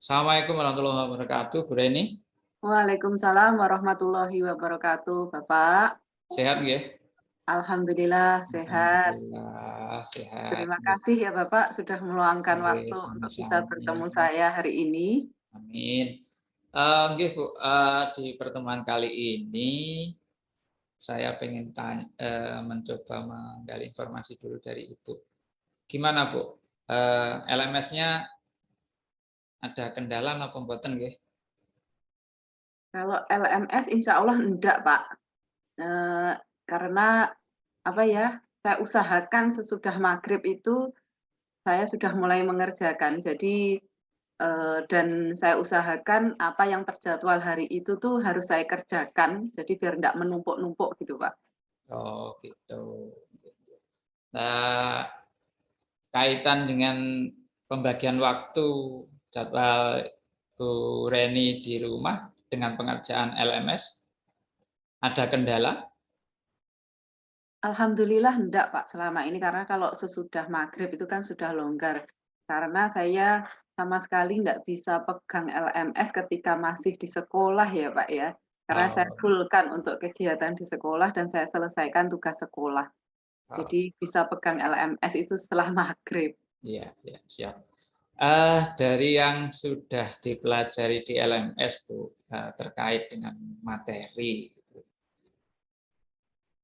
Assalamualaikum warahmatullahi wabarakatuh, Bu Reni. Waalaikumsalam warahmatullahi wabarakatuh, Bapak. Sehat nggih? Alhamdulillah sehat. Alhamdulillah sehat. Terima kasih ya Bapak sudah meluangkan Nggih, waktu untuk bisa sama-sama. bertemu saya hari ini. Amin. Nggih Bu, di pertemuan kali ini saya pengen mencoba menggali informasi dulu dari Ibu. Gimana Bu? LMS-nya ada kendala napa mboten nggih? Kalau LMS insya Allah enggak, Pak. Karena apa ya, saya usahakan sesudah maghrib itu saya sudah mulai mengerjakan. Jadi dan saya usahakan apa yang terjadwal hari itu tuh harus saya kerjakan. Jadi biar enggak menumpuk-numpuk gitu, Pak. Oh gitu. Nah, kaitan dengan pembagian waktu jadwal Bu Reni di rumah dengan pengerjaan LMS, ada kendala? Alhamdulillah enggak, Pak, selama ini karena kalau sesudah maghrib itu kan sudah longgar. Karena saya sama sekali enggak bisa pegang LMS ketika masih di sekolah ya, Pak, ya. Karena saya Oh, full-kan untuk kegiatan di sekolah dan saya selesaikan tugas sekolah. oh, Jadi bisa pegang LMS itu setelah maghrib. iya, iya, siap. Dari yang sudah dipelajari di LMS, Bu, terkait dengan materi, gitu,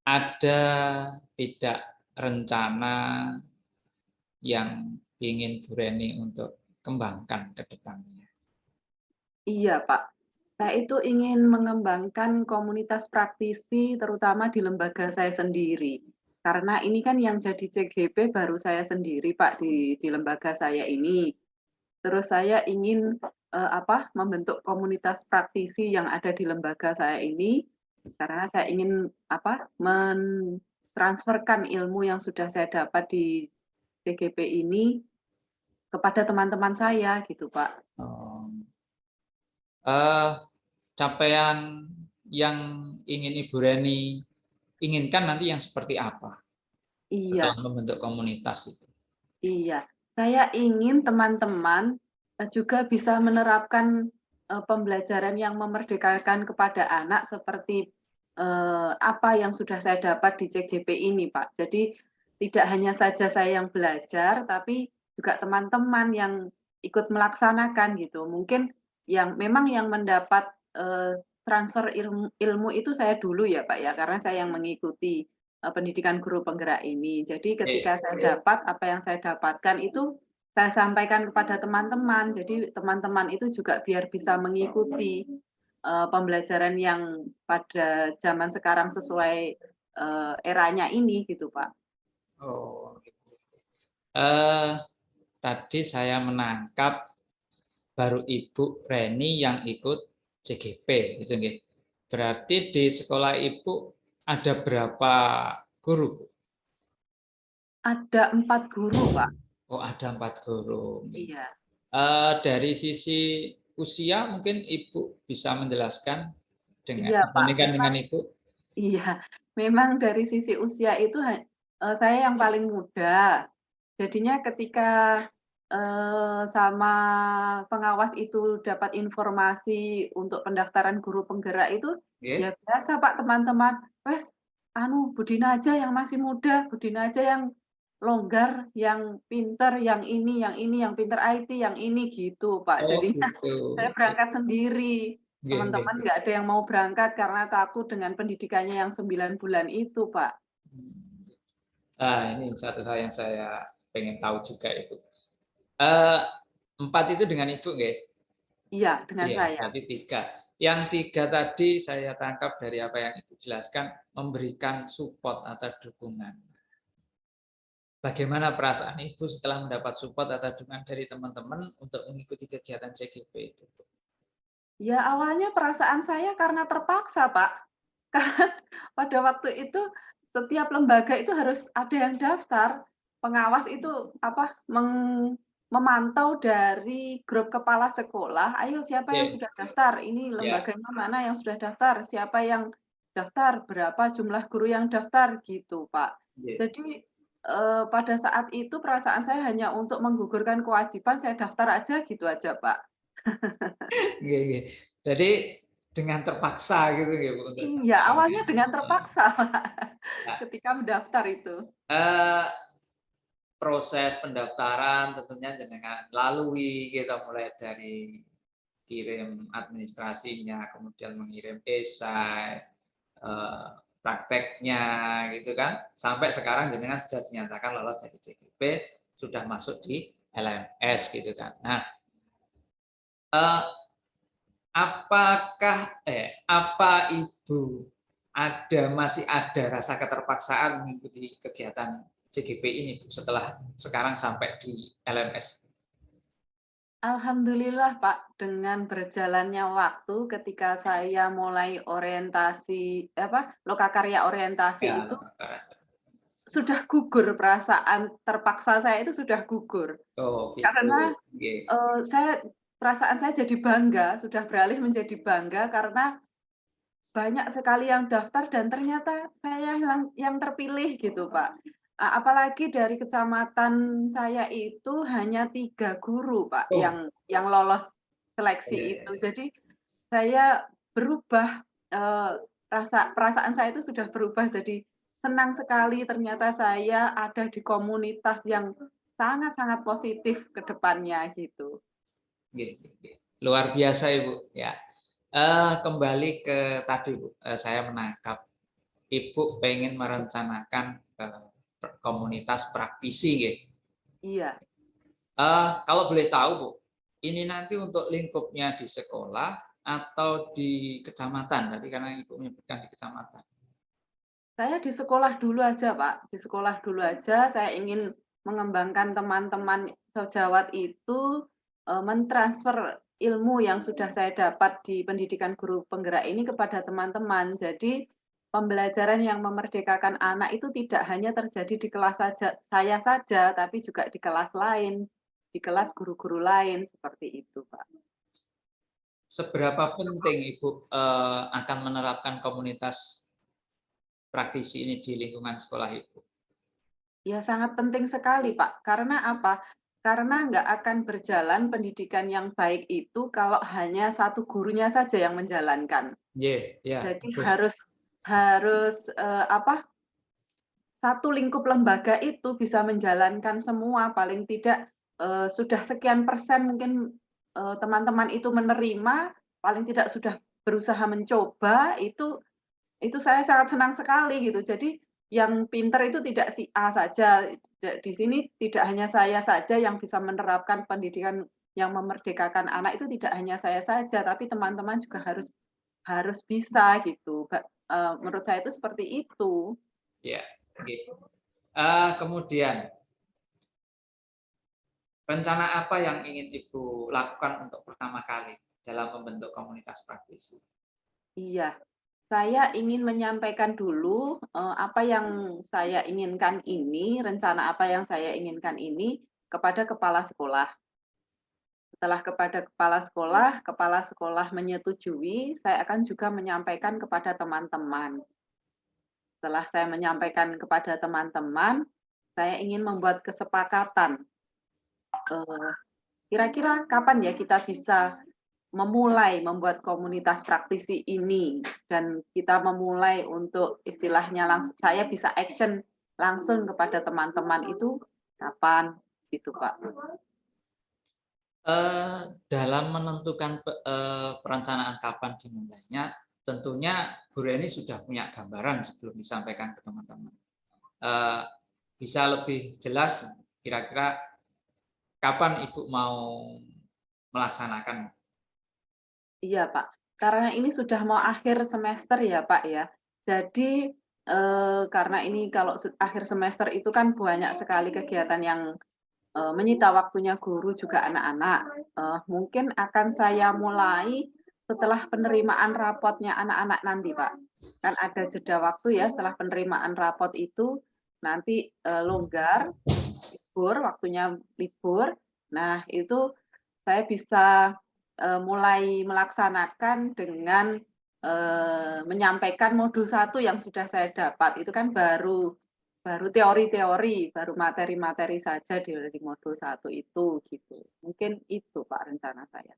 ada tidak rencana yang ingin Bu Reni untuk kembangkan ke depannya? Iya, Pak. Saya itu ingin mengembangkan komunitas praktisi terutama di lembaga saya sendiri. Karena ini kan yang jadi CGP baru saya sendiri, Pak, di lembaga saya ini. Terus saya ingin, membentuk komunitas praktisi yang ada di lembaga saya ini, karena saya ingin, mentransferkan ilmu yang sudah saya dapat di CGP ini kepada teman-teman saya gitu, Pak. Oh, eh, capaian yang ingin Ibu Reni inginkan nanti yang seperti apa setelah Iya. membentuk komunitas itu? Iya, saya ingin teman-teman, juga bisa menerapkan, pembelajaran yang memerdekakan kepada anak seperti, apa yang sudah saya dapat di CGP ini, Pak. Jadi tidak hanya saja saya yang belajar, tapi juga teman-teman yang ikut melaksanakan gitu. Mungkin yang memang yang mendapat, transfer ilmu ilmu itu saya dulu ya, Pak, ya, karena saya yang mengikuti pendidikan guru penggerak ini. Jadi ketika saya dapat, apa yang saya dapatkan itu saya sampaikan kepada teman-teman. Jadi teman-teman itu juga biar bisa mengikuti, pembelajaran yang pada zaman sekarang sesuai, eranya ini gitu, Pak. Oh, gitu. Eh, Tadi saya menangkap baru Ibu Reni yang ikut CGP, gitu nggih. Berarti di sekolah Ibu ada berapa guru, Bu? Ada 4 guru, Pak. Oh, ada 4 guru. Iya. Dari sisi usia mungkin Ibu bisa menjelaskan dengan Iya, Pak, dibandingkan dengan memang Ibu? iya, memang dari sisi usia itu saya yang paling muda. Jadinya ketika, sama pengawas itu dapat informasi untuk pendaftaran guru penggerak itu, ya Nggih. biasa Pak teman-teman, "Wes, anu Budina aja yang masih muda, Budina aja yang longgar, yang pinter, yang ini, yang pinter IT, yang ini," gitu Pak. Oh, Jadinya gitu. saya berangkat sendiri. Nggih, nggih, Teman-teman nggih. nggak ada yang mau berangkat karena takut dengan pendidikannya yang 9 bulan itu, Pak. Ini satu hal yang saya pengen tahu juga, Ibu. Eh, 4 itu dengan Ibu nggih? Iya, dengan Iya, saya. berarti 3. Yang 3 tadi saya tangkap dari apa yang Ibu jelaskan, memberikan support atau dukungan. Bagaimana perasaan Ibu setelah mendapat support atau dukungan dari teman-teman untuk mengikuti kegiatan CGP itu? Ya awalnya perasaan saya karena terpaksa, Pak. Karena pada waktu itu setiap lembaga itu harus ada yang daftar. Pengawas itu memantau dari grup kepala sekolah, "Ayo siapa yang Oke, sudah daftar? Ini ya, lembaganya mana yang sudah daftar? Siapa yang daftar? Berapa jumlah guru yang daftar?" Gitu, Pak. oke. Jadi, pada saat itu perasaan saya hanya untuk menggugurkan kewajiban, saya daftar aja gitu aja, Pak. Nggih nggih. Jadi dengan terpaksa gitu ya Bu, untuk Iya, awalnya dengan terpaksa, Pak, nah, ketika mendaftar itu. eee, proses pendaftaran tentunya jenengan lalui gitu, mulai dari kirim administrasinya, kemudian mengirim esai, eee, prakteknya gitu kan, sampai sekarang jenengan sudah dinyatakan lolos jadi CGP, sudah masuk di LMS gitu kan. Nah, eee, apa Ibu masih ada rasa keterpaksaan mengikuti kegiatan CGP ini Bu, setelah sekarang sampai di LMS? Alhamdulillah Pak, dengan berjalannya waktu ketika saya mulai orientasi lokakarya orientasi Ya, itu sudah gugur perasaan terpaksa saya itu sudah gugur. oh gitu, Karena, nggih. perasaan saya jadi bangga, sudah beralih menjadi bangga karena banyak sekali yang daftar dan ternyata saya yang terpilih gitu, Pak. Apalagi dari kecamatan saya itu hanya 3 guru, Pak, Oh, yang lolos iya seleksi iya itu. iya. Jadi saya berubah, perasaan saya itu sudah berubah jadi senang sekali ternyata saya ada di komunitas yang sangat-sangat positif ke depannya gitu. Gitu, gitu. Luar biasa Ibu, ya. Kembali ke tadi Bu, saya menangkap Ibu pengen merencanakan komunitas praktisi, gitu. Iya. Kalau boleh tahu Bu, ini nanti untuk lingkupnya di sekolah atau di kecamatan? Tadi karena Ibu menyebutkan di kecamatan. Saya di sekolah dulu aja, Pak. Di sekolah dulu aja, saya ingin mengembangkan teman-teman sejawat itu, mentransfer ilmu yang sudah saya dapat di pendidikan guru penggerak ini kepada teman-teman. Jadi, pembelajaran yang memerdekakan anak itu tidak hanya terjadi di kelas saya saja, tapi juga di kelas lain, di kelas guru-guru lain, seperti itu, Pak. Seberapa penting Ibu akan menerapkan komunitas praktisi ini di lingkungan sekolah Ibu? Ya sangat penting sekali, Pak. Karena apa? Karena nggak akan berjalan pendidikan yang baik itu kalau hanya satu gurunya saja yang menjalankan. Iya, ya, Jadi betul. harus harus, satu lingkup lembaga itu bisa menjalankan semua, paling tidak, sudah sekian persen mungkin, teman-teman itu menerima, paling tidak sudah berusaha mencoba, itu saya sangat senang sekali gitu. Jadi yang pinter itu tidak si A saja, di sini tidak hanya saya saja yang bisa menerapkan pendidikan yang memerdekakan anak itu tidak hanya saya saja, tapi teman-teman juga harus harus bisa gitu, menurut saya itu seperti itu. Ya, gitu. Kemudian rencana apa yang ingin Ibu lakukan untuk pertama kali dalam membentuk komunitas praktisi? Iya, saya ingin menyampaikan dulu, apa yang saya inginkan ini, rencana apa yang saya inginkan ini kepada kepala sekolah. Setelah kepada kepala sekolah menyetujui, saya akan juga menyampaikan kepada teman-teman. Setelah saya menyampaikan kepada teman-teman, saya ingin membuat kesepakatan, eee, kira-kira kapan ya kita bisa memulai membuat komunitas praktisi ini dan kita memulai untuk istilahnya saya bisa action langsung kepada teman-teman itu kapan, gitu, Pak. Dalam menentukan perencanaan kapan dimulainya, tentunya Bu Reni sudah punya gambaran sebelum disampaikan ke teman-teman. Eee, Bisa lebih jelas kira-kira kapan Ibu mau melaksanakan? Iya, Pak. Karena ini sudah mau akhir semester ya, Pak, ya. Jadi, karena ini kalau akhir semester itu kan banyak sekali kegiatan yang, menyita waktunya guru juga anak-anak. Mungkin akan saya mulai setelah penerimaan rapotnya anak-anak nanti, Pak. Kan ada jeda waktu ya setelah penerimaan rapot itu, nanti, longgar, libur, waktunya libur. Nah, itu saya bisa, mulai melaksanakan dengan, menyampaikan modul 1 yang sudah saya dapat. Itu kan baru baru teori-teori, baru materi-materi saja dari modul 1 itu, gitu. Mungkin itu Pak rencana saya.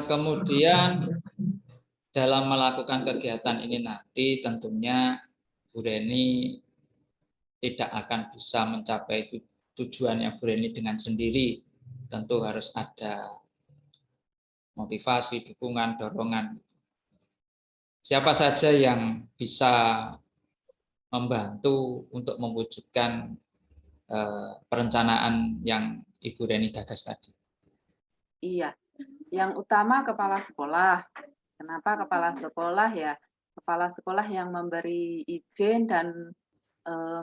Kemudian dalam melakukan kegiatan ini nanti tentunya Bu Reni tidak akan bisa mencapai tujuannya Bu Reni dengan sendiri. Tentu harus ada motivasi, dukungan, dorongan. Siapa saja yang bisa membantu untuk mewujudkan perencanaan yang Ibu Reni gagas tadi? Iya, yang utama kepala sekolah. Kenapa kepala sekolah ya? Kepala sekolah yang memberi izin dan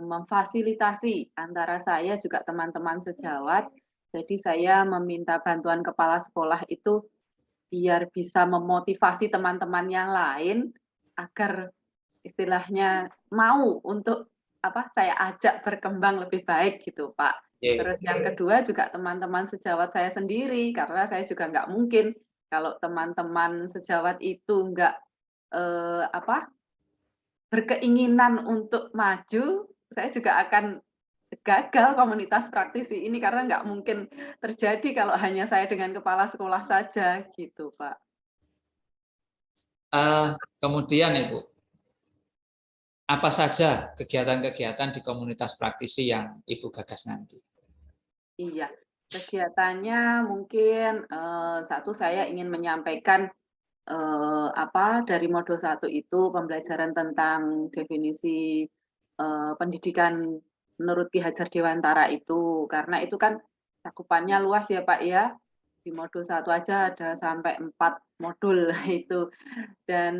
memfasilitasi antara saya juga teman-teman sejawat. Jadi saya meminta bantuan kepala sekolah itu biar bisa memotivasi teman-teman yang lain agar istilahnya mau untuk saya ajak berkembang lebih baik gitu, Pak. Terus yang kedua juga teman-teman sejawat saya sendiri, karena saya juga nggak mungkin kalau teman-teman sejawat itu nggak berkeinginan untuk maju, saya juga akan gagal komunitas praktisi ini karena nggak mungkin terjadi kalau hanya saya dengan kepala sekolah saja gitu, Pak. Kemudian Ibu, apa saja kegiatan-kegiatan di komunitas praktisi yang Ibu gagas nanti? Iya, kegiatannya mungkin satu saya ingin menyampaikan dari modul 1 itu pembelajaran tentang definisi pendidikan menurut Ki Hajar Dewantara itu, karena itu kan cakupannya luas ya Pak ya. Di modul 1 aja ada sampai 4 modul itu. Dan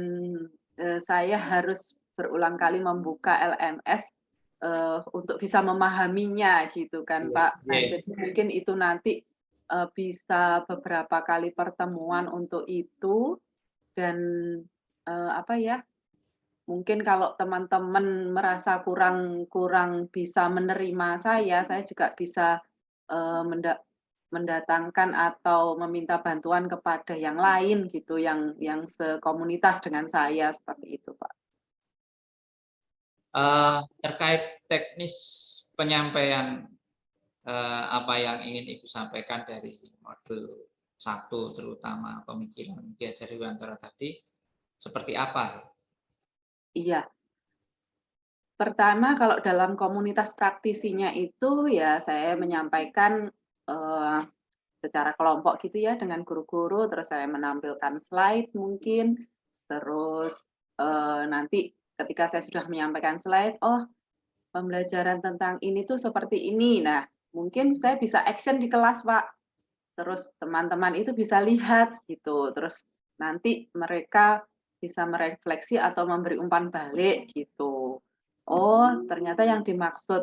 saya harus berulang kali membuka LMS untuk bisa memahaminya gitu kan Pak. Nah, jadi mungkin itu nanti bisa beberapa kali pertemuan untuk itu dan mungkin kalau teman-teman merasa kurang bisa menerima saya juga bisa mendatangkan atau meminta bantuan kepada yang lain gitu, yang sekomunitas dengan saya seperti itu, Pak. Terkait teknis penyampaian apa yang ingin Ibu sampaikan dari modul 1 terutama pemikiran Ki Hajar Dewantara tadi, seperti apa? Iya. Pertama kalau dalam komunitas praktisinya itu ya saya menyampaikan secara kelompok gitu ya dengan guru-guru, terus saya menampilkan slide mungkin, terus nanti ketika saya sudah menyampaikan slide, oh pembelajaran tentang ini tuh seperti ini. Nah, mungkin saya bisa action di kelas, Pak. Terus teman-teman itu bisa lihat gitu. Terus nanti mereka bisa merefleksi atau memberi umpan balik gitu. Oh, ternyata yang dimaksud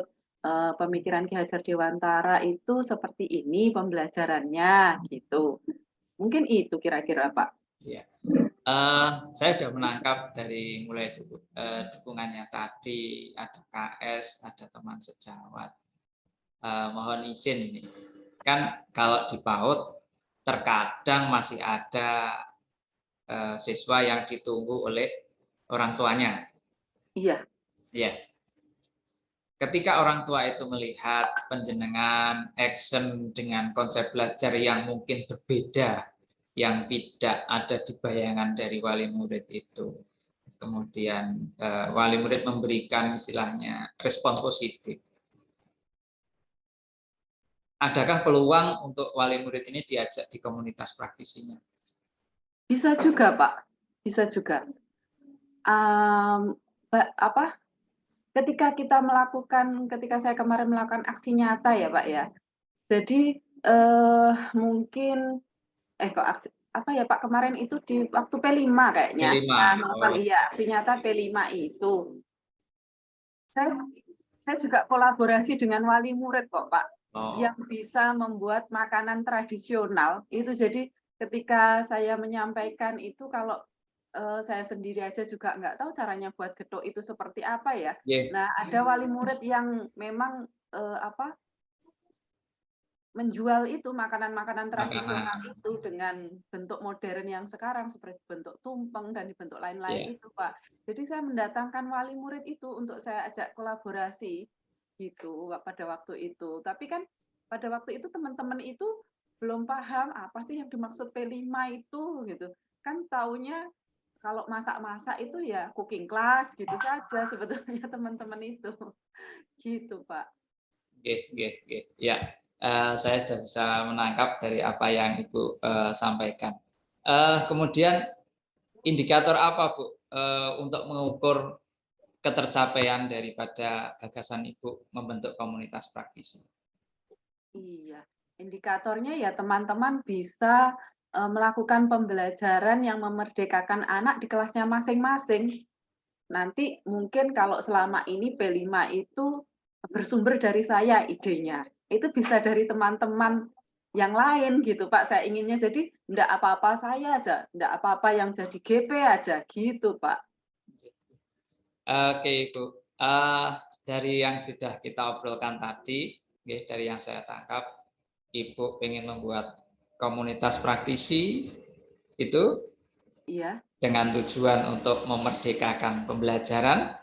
pemikiran Ki Hajar Dewantara itu seperti ini pembelajarannya gitu. Mungkin itu kira-kira, Pak. Ya. Saya sudah menangkap dari mulai dukungannya tadi, ada KS, ada teman sejawat. Mohon izin ini, kan kalau di PAUD terkadang masih ada siswa yang ditunggu oleh orang tuanya. Iya. Ya, ketika orang tua itu melihat penjenengan action dengan konsep belajar yang mungkin berbeda, yang tidak ada di bayangan dari wali murid itu, kemudian wali murid memberikan istilahnya respon positif. Adakah peluang untuk wali murid ini diajak di komunitas praktisinya? Bisa juga, Pak. Bisa juga. Ketika saya kemarin melakukan aksi nyata ya, Pak, ya. Jadi, mungkin kok aksi apa ya, Pak, kemarin itu di waktu P5 kayaknya. P5. Nah, iya, aksi nyata P5 itu. Saya saya juga kolaborasi dengan wali murid kok, Pak, yang bisa membuat makanan tradisional. Itu jadi ketika saya menyampaikan itu kalau saya sendiri aja juga nggak tahu caranya buat getuk itu seperti apa ya. Nah, ada wali murid yang memang menjual itu makanan-makanan tradisional itu dengan bentuk modern yang sekarang seperti bentuk tumpeng dan bentuk lain-lain itu, Pak. Jadi saya mendatangkan wali murid itu untuk saya ajak kolaborasi gitu pada waktu itu. Tapi kan pada waktu itu teman-teman itu belum paham apa sih yang dimaksud P5 itu gitu. Kan taunya kalau masak-masak itu ya cooking class gitu saja sebetulnya teman-teman itu. Gitu, Pak. Oke, oke, oke. Ya, saya sudah bisa menangkap dari apa yang Ibu sampaikan. Kemudian indikator apa, Bu, untuk mengukur ketercapaian daripada gagasan Ibu membentuk komunitas praktisi? Iya, indikatornya ya teman-teman bisa, melakukan pembelajaran yang memerdekakan anak di kelasnya masing-masing. Nanti mungkin kalau selama ini P5 itu bersumber dari saya idenya, itu bisa dari teman-teman yang lain gitu, Pak, saya inginnya. Jadi ndak apa-apa saya aja, ndak apa-apa yang jadi GP aja, gitu, Pak. Oke, Ibu. Dari yang sudah kita obrolkan tadi, dari yang saya tangkap, Ibu ingin membuat komunitas praktisi itu Iya, dengan tujuan untuk memerdekakan pembelajaran,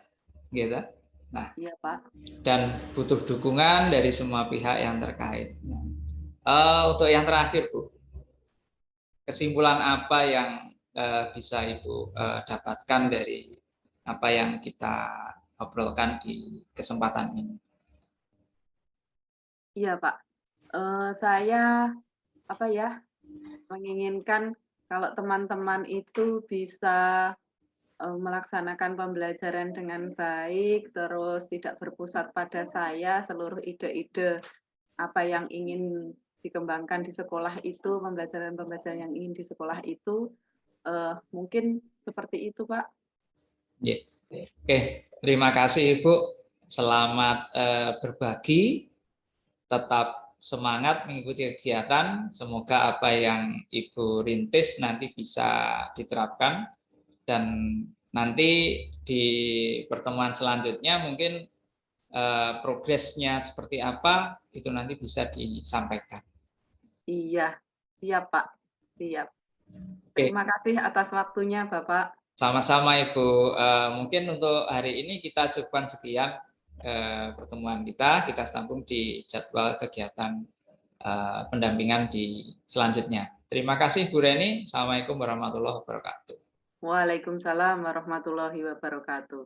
gitu. Nah, iya, Pak. dan butuh dukungan dari semua pihak yang terkait. Untuk yang terakhir, Bu, kesimpulan apa yang bisa Ibu dapatkan dari apa yang kita obrolkan di kesempatan ini? Iya, Pak. Saya, apa ya, menginginkan kalau teman-teman itu bisa, melaksanakan pembelajaran dengan baik, terus tidak berpusat pada saya, seluruh ide-ide apa yang ingin dikembangkan di sekolah itu, pembelajaran-pembelajaran yang ingin di sekolah itu, mungkin seperti itu, Pak. Ya. Oke, terima kasih Ibu. Selamat berbagi, tetap semangat mengikuti kegiatan. Semoga apa yang Ibu rintis nanti bisa diterapkan, dan nanti di pertemuan selanjutnya mungkin progresnya seperti apa itu nanti bisa disampaikan. Iya, siap, Pak, siap. Oke, Terima kasih atas waktunya, Bapak. sama-sama Ibu. Mungkin untuk hari ini kita cukupkan sekian pertemuan kita. Kita sambung di jadwal kegiatan pendampingan di selanjutnya. Terima kasih Bu Reni. Assalamualaikum warahmatullahi wabarakatuh. Waalaikumsalam warahmatullahi wabarakatuh.